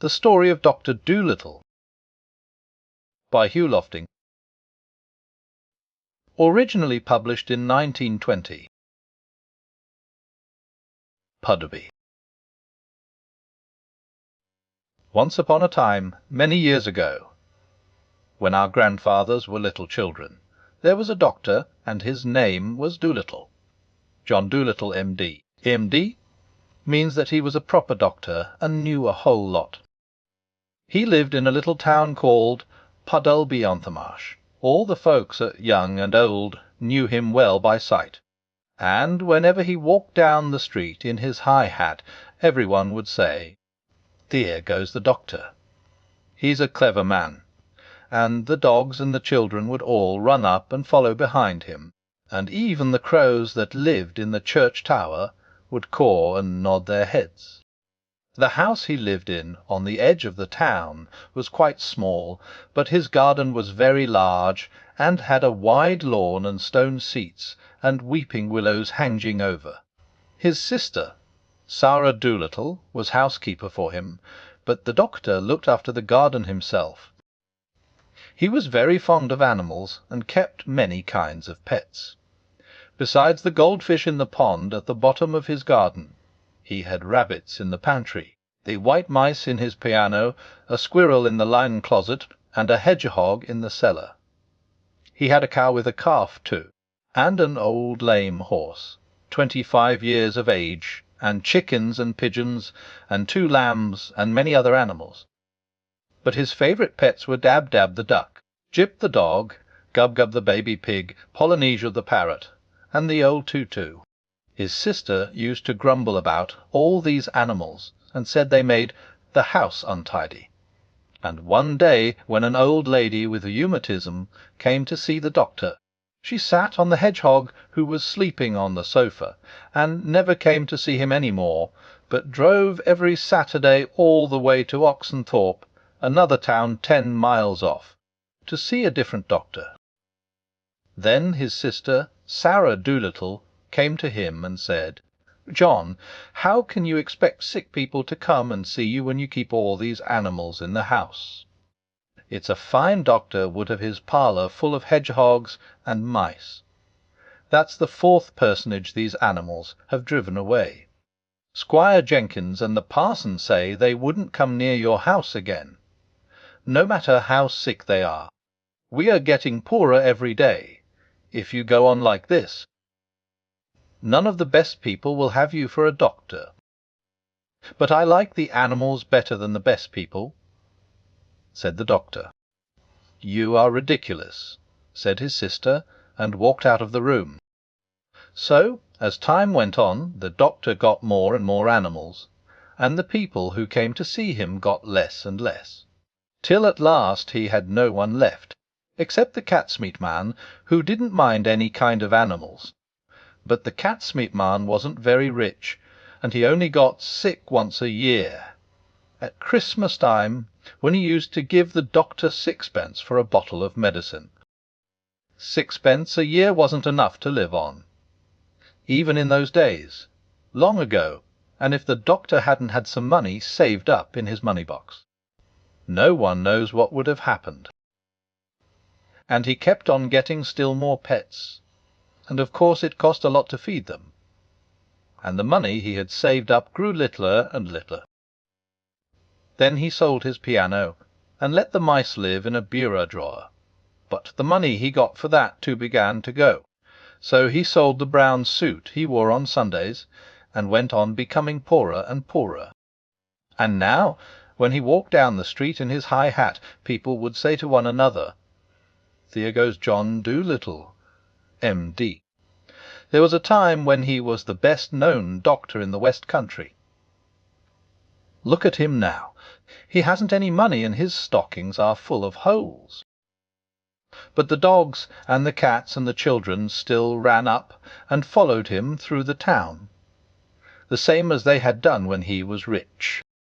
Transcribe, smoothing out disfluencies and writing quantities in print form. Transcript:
The Story of Doctor Dolittle by Hugh Lofting. Originally published in 1920. Pudderby. Once upon a time, many years ago, when our grandfathers were little children, there was a doctor, and his name was Dolittle. John Dolittle, M.D. M.D. means that he was a proper doctor and knew a whole lot. He lived in a little town called Puddleby-on-the-Marsh. All the folks, young and old, knew him well by sight, and whenever he walked down the street in his high hat, everyone would say, "There goes the doctor. He's a clever man," and the dogs and the children would all run up and follow behind him, and even the crows that lived in the church tower would caw and nod their heads. The house he lived in, on the edge of the town, was quite small, but his garden was very large, and had a wide lawn and stone seats, and weeping willows hanging over. His sister, Sarah Dolittle, was housekeeper for him, but the doctor looked after the garden himself. He was very fond of animals, and kept many kinds of pets. Besides the goldfish in the pond at the bottom of his garden, he had rabbits in the pantry, the white mice in his piano, a squirrel in the linen closet, and a hedgehog in the cellar. He had a cow with a calf too, and an old lame horse, 25 years of age, and chickens and pigeons, and 2 lambs, and many other animals. But his favourite pets were Dab-Dab the duck, Jip the dog, Gub-Gub the baby pig, Polynesia the parrot, and the old Tutu. His sister used to grumble about all these animals, and said they made the house untidy. And one day, when an old lady with rheumatism came to see the doctor, she sat on the hedgehog, who was sleeping on the sofa, and never came to see him any more, but drove every Saturday all the way to Oxenthorpe, another town 10 miles off, to see a different doctor. Then his sister, Sarah Dolittle, came to him and said, "John, how can you expect sick people to come and see you when you keep all these animals in the house? It's a fine doctor would have his parlour full of hedgehogs and mice. That's the 4th personage these animals have driven away. Squire Jenkins and the parson say they wouldn't come near your house again. No matter how sick they are. We are getting poorer every day, if you go on like this. None of the best people will have you for a doctor. But I like the animals better than the best people," said the doctor. "You are ridiculous," said his sister, and walked out of the room. So, as time went on, the doctor got more and more animals, and the people who came to see him got less and less, till at last he had no one left, except the cat's-meat man, who didn't mind any kind of animals. But the cat's-meat man wasn't very rich, and he only got sick once a year, at Christmas time, when he used to give the doctor 6pence for a bottle of medicine. 6pence a year wasn't enough to live on, even in those days, long ago, and if the doctor hadn't had some money saved up in his money-box, no one knows what would have happened. And he kept on getting still more pets, and of course it cost a lot to feed them, and the money he had saved up grew littler and littler. Then he sold his piano, and let the mice live in a bureau drawer, but the money he got for that too began to go, so he sold the brown suit he wore on Sundays, and went on becoming poorer and poorer. And now, when he walked down the street in his high hat, people would say to one another, "There goes John Dolittle, M.D. There was a time when he was the best-known doctor in the West Country. Look at him now. He hasn't any money, and his stockings are full of holes." But the dogs and the cats and the children still ran up and followed him through the town, the same as they had done when he was rich.